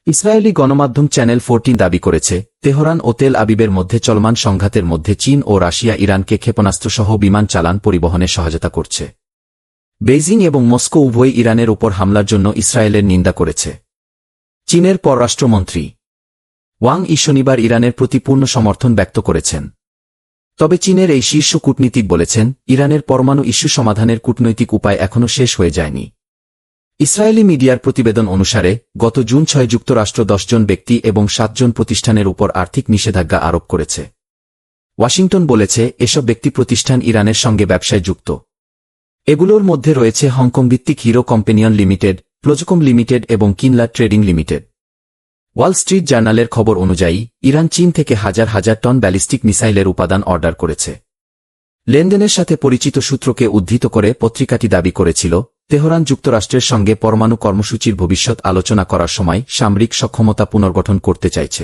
Israeli গণমাধ্যম channel 14 দাবি করেছে, তেহরান ও তেল আবিবের মধ্যে চলমান সংঘাতের মধ্যে চীন ও রাশিয়া ইরানকে ক্ষেপণাস্ত্রসহ বিমান চালান পরিবহনে সহায়তা করছে। বেইজিং এবং মস্কো উভয়ই ইরানের উপর হামলার জন্য ইসরায়েলের নিন্দা করেছে। চীনের পররাষ্ট্রমন্ত্রী ওয়াং ই শনিবার ইরানের প্রতি পূর্ণ সমর্থন ব্যক্ত করেছেন। তবে চীনের এই শীর্ষ কূটনীতিক বলেছেন, ইরানের পরমাণু ইস্যু সমাধানের কূটনৈতিক উপায় এখনও শেষ হয়ে যায়নি। ইসরায়েলি মিডিয়ার প্রতিবেদন অনুসারে গত জুন 6 যুক্তরাষ্ট্র 10 জন ব্যক্তি এবং 7 জন প্রতিষ্ঠানের উপর আর্থিক নিষেধাজ্ঞা আরোপ করেছে। ওয়াশিংটন বলেছে, এসব ব্যক্তি প্রতিষ্ঠান ইরানের সঙ্গে ব্যবসায় যুক্ত। এগুলোর মধ্যে রয়েছে হংকং ভিত্তিক হিরো কোম্পানিয়ন লিমিটেড, প্লোজকম লিমিটেড এবং কিনলা ট্রেডিং লিমিটেড। ওয়াল স্ট্রিট জার্নালের খবর অনুযায়ী ইরান চীন থেকে হাজার হাজার টন ব্যালিস্টিক মিসাইলের উপাদান অর্ডার করেছে। লেনদেনের সাথে পরিচিত সূত্রকে উদ্ধৃত করে পত্রিকাটি দাবি করেছিল, তেহরান যুক্তরাষ্ট্রের সঙ্গে পরমাণু কর্মসূচির ভবিষ্যৎ আলোচনা করার সময় সামরিক সক্ষমতা পুনর্গঠন করতে চাইছে।